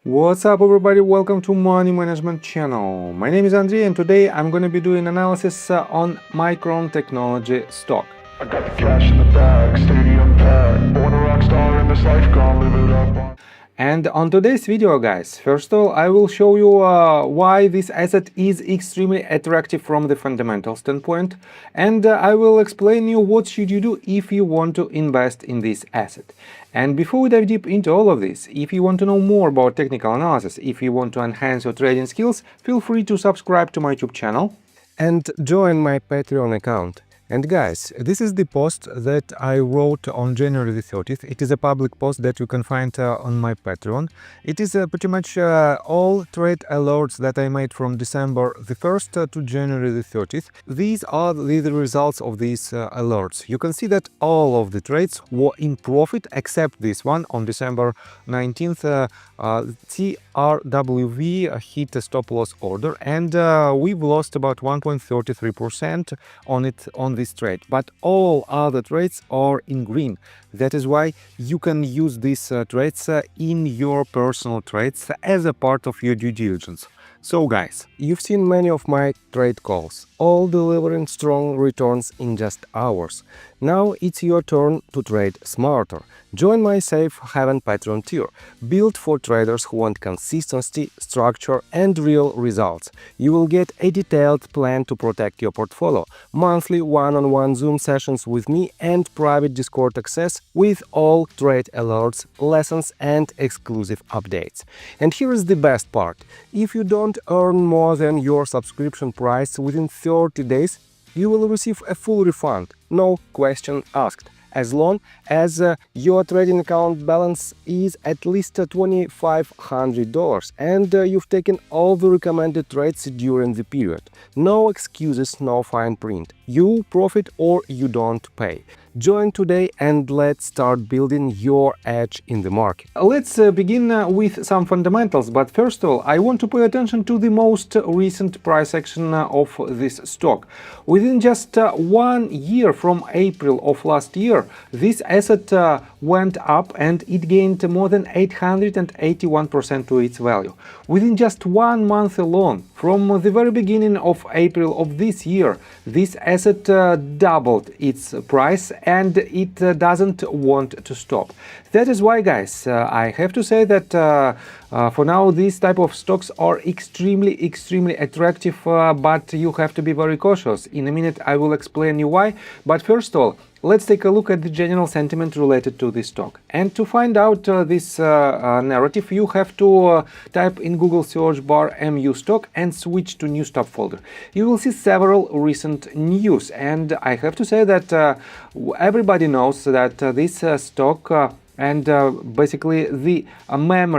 What's up everybody, welcome to Money Management channel. My name is Andrei and today I'm going to be doing analysis on Micron Technology stock. I got the cash in the bag, stadium packed, born a rock star in this life, gonna live it up. And on today's video, guys, first of all, I will show you why this asset is extremely attractive from the fundamental standpoint, and I will explain you what should you do if you want to invest in this asset. And before we dive deep into all of this, if you want to know more about technical analysis, if you want to enhance your trading skills, feel free to subscribe to my YouTube channel and join my Patreon account. And guys, this is the post that I wrote on January the 30th. It is a public post that you can find on my Patreon. It is pretty much all trade alerts that I made from December the 1st to January the 30th. These are the results of these alerts. You can see that all of the trades were in profit except this one on December 19th. TRWV hit a stop loss order and we've lost about 1.33% on this trade, but all other trades are in green. That is why you can use these trades in your personal trades as a part of your due diligence. So guys, you've seen many of my trade calls, all delivering strong returns in just hours. Now it's your turn to trade smarter. Join my Safe Haven Patreon tier, built for traders who want consistency, structure and real results. You will get a detailed plan to protect your portfolio, monthly one-on-one Zoom sessions with me and private Discord access with all trade alerts, lessons and exclusive updates. And here is the best part. If you don't earn more than your subscription price within 30 days, you will receive a full refund, no question asked, as long as your trading account balance is at least $2,500 and you've taken all the recommended trades during the period. No excuses, no fine print. You profit or you don't pay. Join today and let's start building your edge in the market. Let's begin with some fundamentals, but first of all, I want to pay attention to the most recent price action of this stock. Within just 1 year from April of last year, this asset went up and it gained more than 881% to its value. Within just 1 month alone, from the very beginning of April of this year, this asset doubled its price and it doesn't want to stop. That is why, guys, I have to say that for now these type of stocks are extremely attractive, but you have to be very cautious. In a minute I will explain you why, but first of all, let's take a look at the general sentiment related to this stock. And to find out this narrative, you have to type in Google search bar MU stock and switch to new stock folder. You will see several recent news, and I have to say that everybody knows that this stock and basically the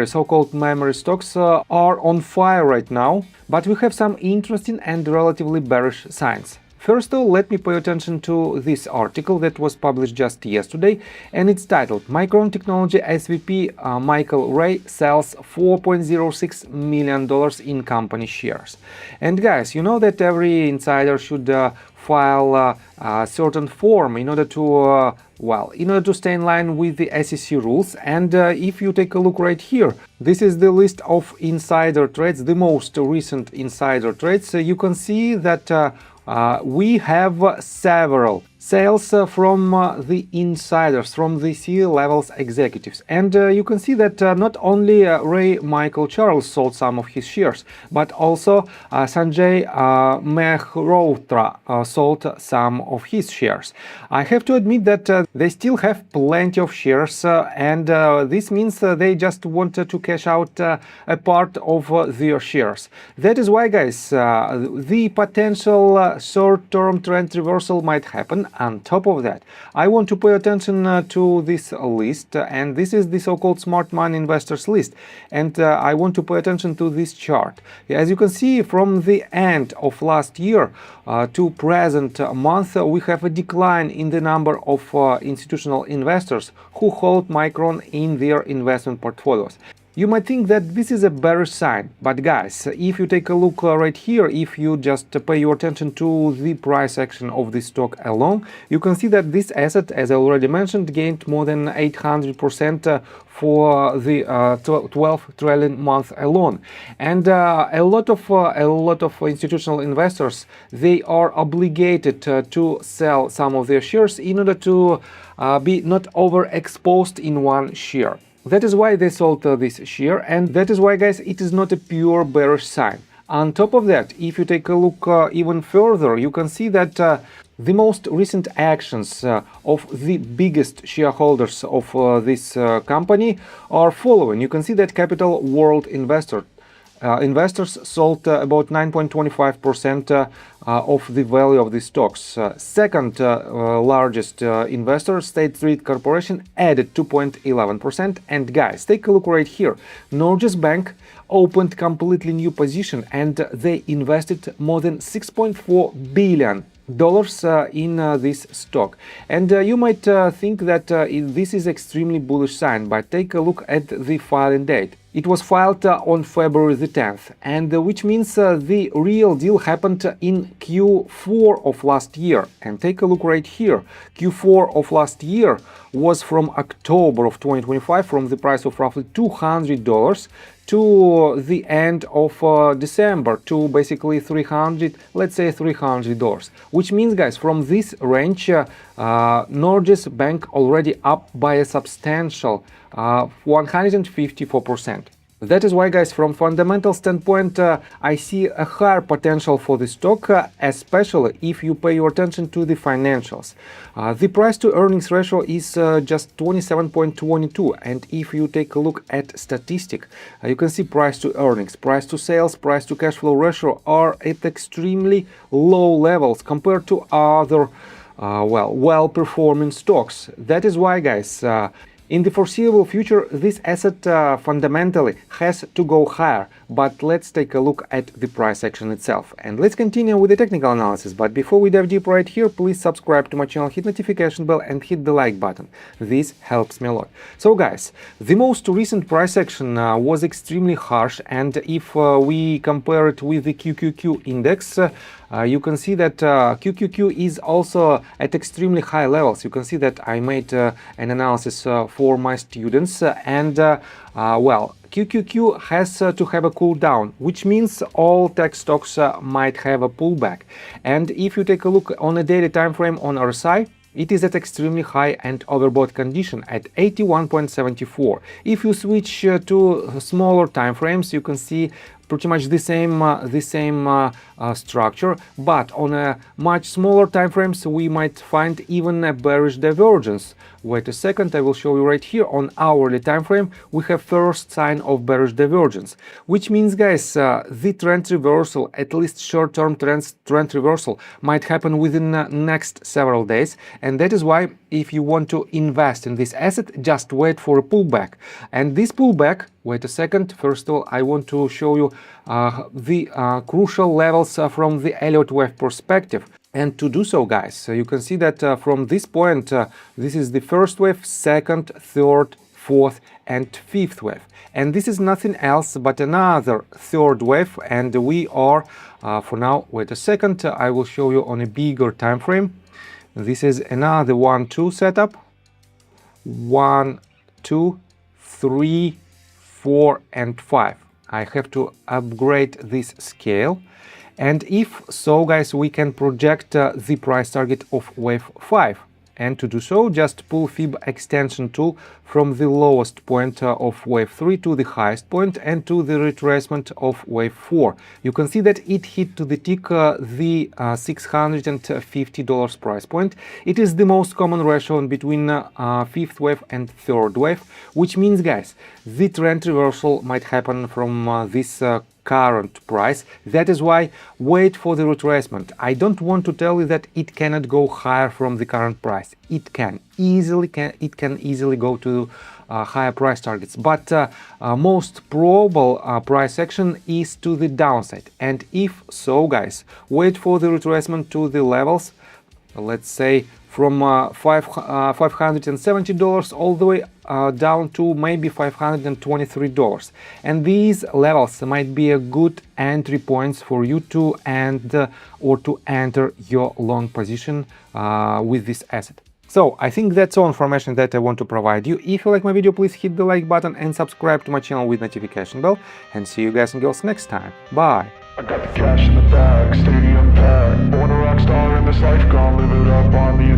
so-called memory stocks are on fire right now, but we have some interesting and relatively bearish signs. First of all, let me pay attention to this article that was published just yesterday, and it's titled Micron Technology SVP Michael Ray sells $4.06 million in company shares. And guys, you know that every insider should file a certain form in order to stay in line with the SEC rules. And if you take a look right here, this is the list of insider trades, the most recent insider trades. You can see that we have several sales from the insiders, from the C-levels executives. And you can see that not only Ray Michael Charles sold some of his shares, but also Sanjay Mehrotra sold some of his shares. I have to admit that they still have plenty of shares, and this means they just wanted to cash out a part of their shares. That is why, guys, the potential short-term trend reversal might happen. On top of that, I want to pay attention to this list, and this is the so-called smart money investors list, and I want to pay attention to this chart. As you can see, from the end of last year to present month, we have a decline in the number of institutional investors who hold Micron in their investment portfolios. You might think that this is a bearish sign, but guys, if you take a look right here, if you just pay your attention to the price action of this stock alone, you can see that this asset, as I already mentioned, gained more than 800% for the 12 trailing month alone. And a lot of institutional investors, they are obligated to sell some of their shares in order to be not overexposed in one share. That is why they sold this share, and that is why, guys, it is not a pure bearish sign. On top of that, if you take a look even further, you can see that the most recent actions of the biggest shareholders of this company are following. You can see that Capital World investors sold about 9.25% of the value of the stocks. Second largest investor, State Street Corporation, added 2.11%. And guys, take a look right here. Norges Bank opened completely new position and they invested more than $6.4 billion in this stock. And you might think that this is extremely bullish sign, but take a look at the filing date. It was filed on February the 10th, and which means the real deal happened in Q4 of last year. And take a look right here. Q4 of last year was from October of 2025, from the price of roughly $200 to the end of December, to basically let's say $300, which means, guys, from this range Norges Bank already up by a substantial 154%. That is why, guys, from fundamental standpoint, I see a higher potential for the stock, especially if you pay your attention to the financials. The price to earnings ratio is just 27.22, and if you take a look at statistic, you can see price to earnings, price to sales, price to cash flow ratio are at extremely low levels compared to other well-performing stocks. That is why, guys, in the foreseeable future, this asset fundamentally has to go higher, but let's take a look at the price action itself. And let's continue with the technical analysis, but before we dive deep right here, please subscribe to my channel, hit notification bell and hit the like button. This helps me a lot. So guys, the most recent price action was extremely harsh, and if we compare it with the QQQ index, you can see that QQQ is also at extremely high levels. You can see that I made an analysis for my students, and well, QQQ has to have a cool down, which means all tech stocks might have a pullback. And if you take a look on a daily time frame on RSI, it is at extremely high and overbought condition at 81.74. If you switch to smaller time frames, you can see pretty much the same structure, but on a much smaller time frames we might find even a bearish divergence. Wait a second, I will show you right here. On hourly time frame we have first sign of bearish divergence, which means, guys, the trend reversal, at least short-term trend reversal, might happen within the next several days. And that is why, if you want to invest in this asset, just wait for a pullback. And this pullback, wait a second, first of all I want to show you the crucial levels from the Elliott wave perspective. And to do so, guys, you can see that from this point, this is the first wave, second, third, fourth and fifth wave. And this is nothing else but another third wave, and we are, for now, wait a second, I will show you on a bigger time frame. This is another 1, 2 setup. 1, 2, 3, 4 and 5. I have to upgrade this scale, and if so, guys, we can project the price target of wave 5. And to do so, just pull Fib extension tool from the lowest point of wave 3 to the highest point and to the retracement of wave 4. You can see that it hit to the tick the $650 price point. It is the most common ratio between fifth wave and third wave, which means, guys, the trend reversal might happen from this current price. That is why wait for the retracement. I don't want to tell you that it cannot go higher from the current price. It can easily go to higher price targets, but most probable price action is to the downside. And if so, guys, wait for the retracement to the levels let's say from $570 all the way down to maybe $523. And these levels might be a good entry points for you to or to enter your long position with this asset. So I think that's all information that I want to provide you. If you like my video, please hit the like button and subscribe to my channel with notification bell. And see you guys and girls next time. Bye. I got the cash in the bag, stadium packed. Born a rock star in this life, gonna live it up on the